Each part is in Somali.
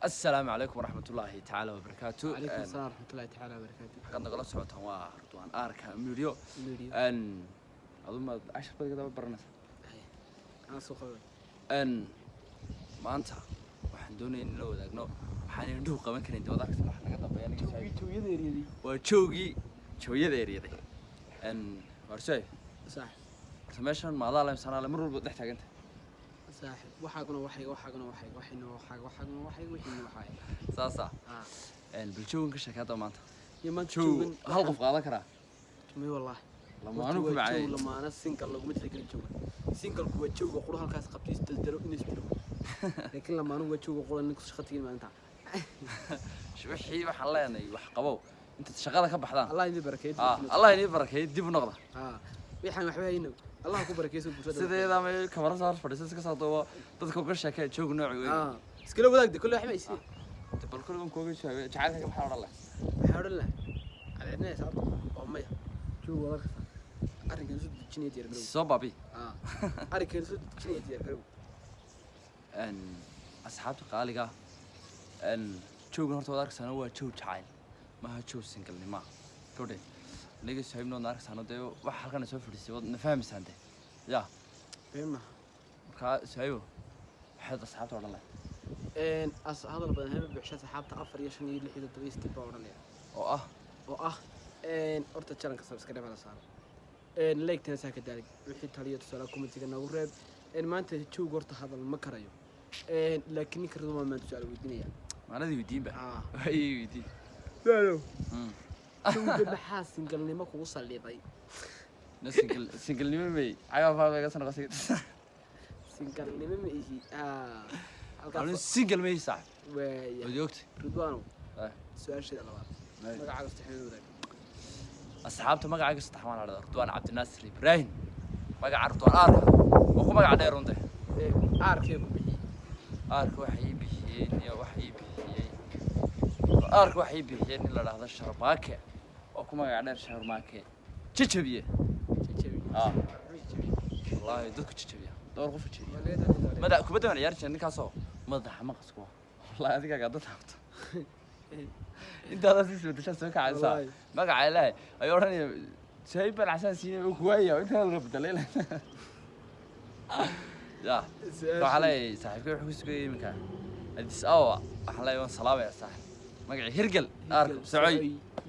السلام عليكم ورحمة الله تعالى وبركاته. عليكم السلام ورحمة الله تعالى وبركاته. قد نقول صوتهم وردوان آركا ميديو ميديو أن أظن 10 دقائق كذا برنس أنا سوق أن ما أنت waxaan doonay in la wadaagno waxaan indhuhu qaban karin dawada aragtay wax naga dambeeya aniga jooyada eryadi waa jooyada eryada warshay صح meeshan maadaama la imsanaale mar walba dhex taaganta صح waxaaguna waxay saasa bulshooyin ka shaqeeya maanta يمان joog hal qof qaadan kara tumay wallahi lamaanu ku bacay lamaana single lagu mid kala jooga single ku jooga quru halkaas qabtiis daldalo in isdilo laakiin lamaanu waa jooga quru ninku shaqadii maanta wixii waxaan leenahay wax qabow inta shaqada ka baxdaan Allah idin barakeeyo Allah idin barakeeyo dib u noqda waxaan waxba hayno Allah ku barakeeyo bulshada sideeda ma kamera saar fadhiisan iska soo doobo dadka ka shaqeeya joog nooc weyn iskala wadaagda kullu waxba isii bal kullu kooga shaqeeya jacaylka waxa oran leh waxa oran leh adeena saarto oo maya joog wada arrinkan soo dejinay diyaar garow soo baabi arrinkan soo dejinay diyaar garow asxaabta qaaliga joogan horta wada arkaysana waa joog jacayl maaha joog singalnimo gabadhe aniga saahibnood na arkaysana dee waxa halkan soo fadhiisay wad na fahmaysaan dee ya beema markaa saahibo waxaad asxaabta odhan leh hadal badan haba bixisha asxaabta 4 iyo 5 iyo 6 iyo 7 step odhan leh oo ah horta channelka subscribe la saaro like tan saaka dalig wixii taliyo tusaale commentiga nagu reeb maanta joog horta hadal ma karayo laakiin ninka rado ma tusaale weydiinaya maanadii weydiin ba ay weydiin daalo joog maxaa singalnimo kugu saliiday singalnimo may ayaa faaga san qasay singalnimo ma ihi halkaas singal may sax way wadiogta ridwaano su'aasha labaad magacaaga saxeen wadaag asxaabta magacaaga saddex waan arday ridwaan cabdinaasir ibraahim magaca ridwaan aarka oo ku magac dheer runta aarkee ku bixiyay aarka waxay bixiyeen iyo waxay bixiyay aarka waxay bixiyeen in la dhahdo sharbaake oo ku magac dheer sharmaake jajabiye wallahi dadku jajabiya door qof jajabiya madax kubadda waan ciyaarjeen ninkaasoo madaxa maqasku wallahi adiga ga dad taabto intaada si soo soo kacaysa magaca ilaahay ay oranay shay bal asan siinay oo kuwaya inta la beddelay ya waxalay saaxiibkay wuxuu sugayay iminka adis awa waxalay waan salaamay saaxiib magaci hirgal ark socay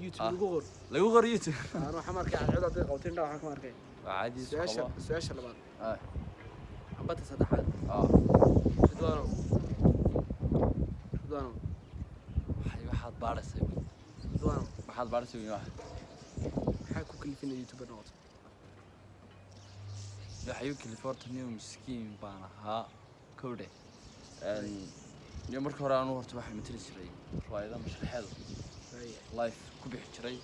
youtube lagu qor youtube aan waxa markay cid aad qowtin dhaw waxa ka markay caadi su'aasha labaad abada saddexaad ridwaano waxaad baadhaysay ridwaano waxaad baadhaysay maxaa ku kalifin youtube noqoto waxay California miskiin baan ahaa kowde iyo markii hore aanu horta waxaan matali jiray riwaayada mashraxeed live ku bixi jiray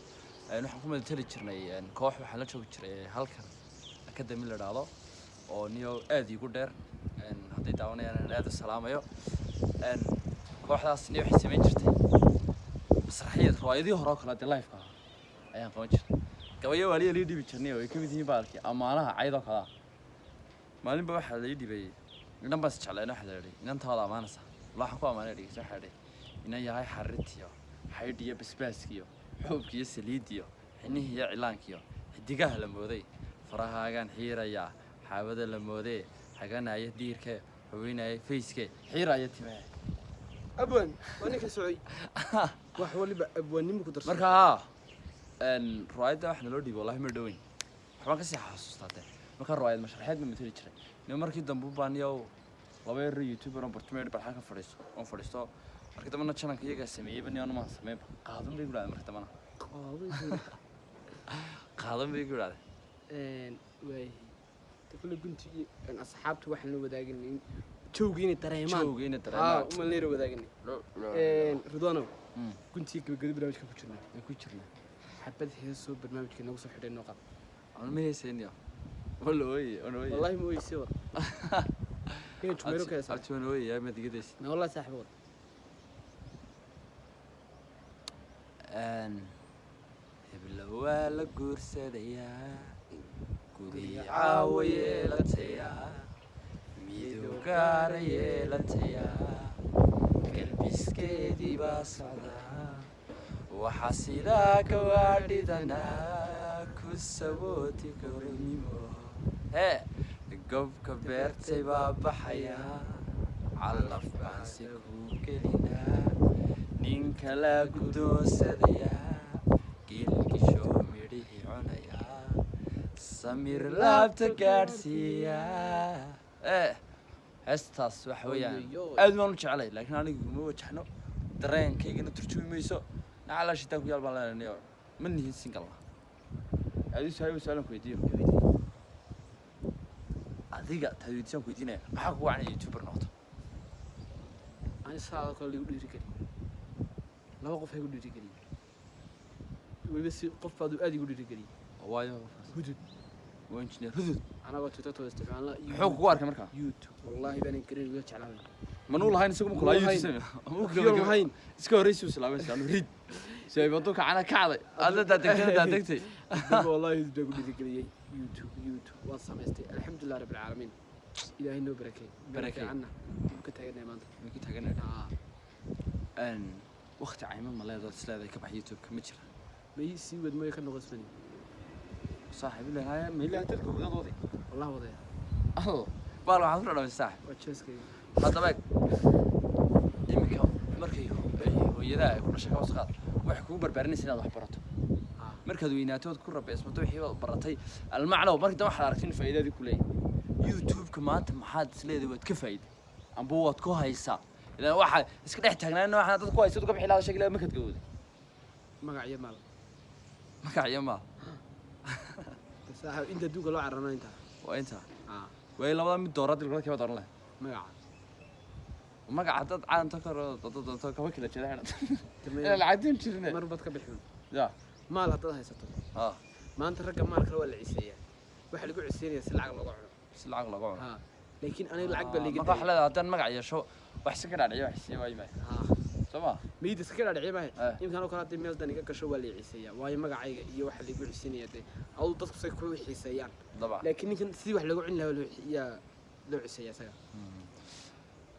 waxaan ku matali jirnay koox waxaan la joogi jiray halkan akademi la dhaado oo niyo aad igu dheer haday daawanayaan aad salaamayo kooxdaas niyo waxay sameyn jirtay masraxiyad riwaayadii hore oo kale live ka ayaan qaban jiray gabayo waliya la dhibi jirnay oo ay ka mid yihiin baalkii amaanaha caydoo kala maalinba waxa la dhibay inaan bas jeclaan waxa la yiri inaan taada amaanaysa waxaan ku amaanay dhigay waxa dhigay inaan yahay xarritiyo xaydhiyo basbaaskiyo xoobkiyo saliidiyo xinihiyo cilaankiyo xidigaha la mooday farahaagan xiiraya xaabada la mooday xaganaya diirka haweenay faceke xiiraya timaha abwan wani ka socay wax waliba abwanimo ku darsan marka riwaayada wax loo dhibo wallahi ma dhaweyn waxaan ka sii xasuustaa marka riwaayad mashraxeed ma matali jiray nin markii dambe baan yow laba yar youtuber oo bartmeed bal halka fadhiisto markii dambe channel iyaga sameeyay bani aan ma sameeyay qaadan bay gulaad markii dambe qaadan bay gulaad way kullu guntii aan asxaabtu waxaan la wadaagin joogina dareemaan uma leeyahay wadaagin ridwaano guntii gabagabada barnaamijka ku jirnaa حبت هي سو برنامجك نوصل سو خدين نقط انا ما هيسينيا والله مو يسوى كي تشمرو كاس اتمنوي يا ما دقيدس والله صاحبي hebla la guursadaya guri caawiye la taya midowgaara yeelataya galbis socodkeedii baa socdaa waxaa sidaa gawaadhidanaa ku sawooti goronimo hee gobka beertay baa baxayaa calaf baanse kuu gelinaa nin kala guddoonsadayaa gilgishoo midhihii cunayaa samir laabta gaadhsiiyaa heestaas waxa weeyaan aad baan u jeclay laakiin anigu uma wajahno dareenkaygana turjumi mayso nacala shitaan ku yaal baan leenahay ma nihin single adigu su'aalan ku weydiiyo adiga taadiisan ku weydiinaya maxaa ku wacnay youtuber noqdo ani saada kale lagu dhiirigeliyo laba qof ay ku dhiirigeliyo weliba si qof baad aad igu dhiirigeliyo waayo hudud waa engineer hudud anagoo tutatooda isticmaalna muxuu kugu arkay markaa youtube wallahi baan garin uga jeclahay manuu lahayn isagu ma kula youtube lahayn iska horreysuu islaamay anu rid sheebadu kacana kacday aada degtay wallahi dad ku dhiirigeliyay youtube waan samaystay alxamdulillaah rabbil caalamiin ilaahay noo barakay anna ka taaganahay maanta waqti cayman ma leedahay isleedahay ka bax youtube-ka ma jira may sii wad mooy ka noqosmani صاحب اللي هاي ميلا تلقوا وضوضي والله وضيع والله عذر انا صاحب وجهك هذا باك يمكن markay hooyada ay ku dhashay hoos qaad wax ku barbaarinaysa inaad wax barato markaad weynaatood ku rabeysmato wixii aad baratay almacno markii waxa aragtin faa'iidadii ku leeyahay youtube-ka maanta maxaad isleedahay waad ka faa'iiday amba waad ku haysaa ilaa waxa iska dhex taagnaan waxa dad ku haysto ka bixi lahaa shaqada markaad gawday magaciyo maal صاحب انت دوق لو عرنا انت وانت way labada mid doorad ilaa kaba dooran leh magaca dad caan ta karo dad kaba kala jeedaan ila lacagtiin jirnay mar bad ka bixin ya maal hadda haysato maanta ragga maalka waa la ciiseeyaa waxa lagu ciiseeyaa si lacag lagu cuno laakiin aniga lacag baa liiga magac xalada hadan magac yeesho wax si ka dhacay wax si waayay sama ميد سكر على عيبه يمكن أنا كنت ميل دنيا كشوا ولا عيسيا واي ما قاعد يوحى اللي يقول عيسيا ده أو تصق سكوا عيسيا طبعا لكن يمكن تسي واحد لو عندنا ولا يا لو عيسيا سكر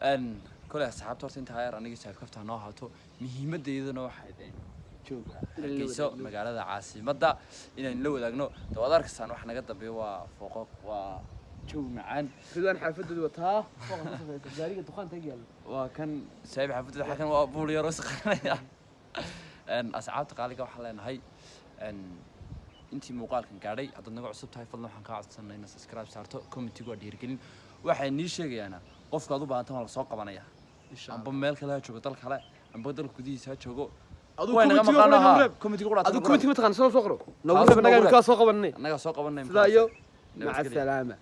أن كل أصحاب تورتين تهاير أنا جيت كفتها نوعها تو مهمة إذا نوعها ده شوف كيسو مقالة عاصي مدة إن لو ذاكنو توادر كسان وإحنا قد بيوا فوقك شو معان فلان حافظ دوتها فوق جاري الدخان تجيل وكان سايب حافظ الحكم وابول يروس خلنا ان اصحاب تقاليق waxa leenahay intii muuqaalkan gaadhay hadda naga cusub tahay fadlan waxaan ka codsanay inaad subscribe saarto comment ku dhiirgelin waxay nii sheegayaan qofka aad u baahan tahay la soo qabanaya amba meel kale ha joogo dal kale amba dal gudihiisa ha joogo comment ku qoro comment ma taqaan soo qoro naga soo qabanay naga soo qabanay sidaa iyo maca salaama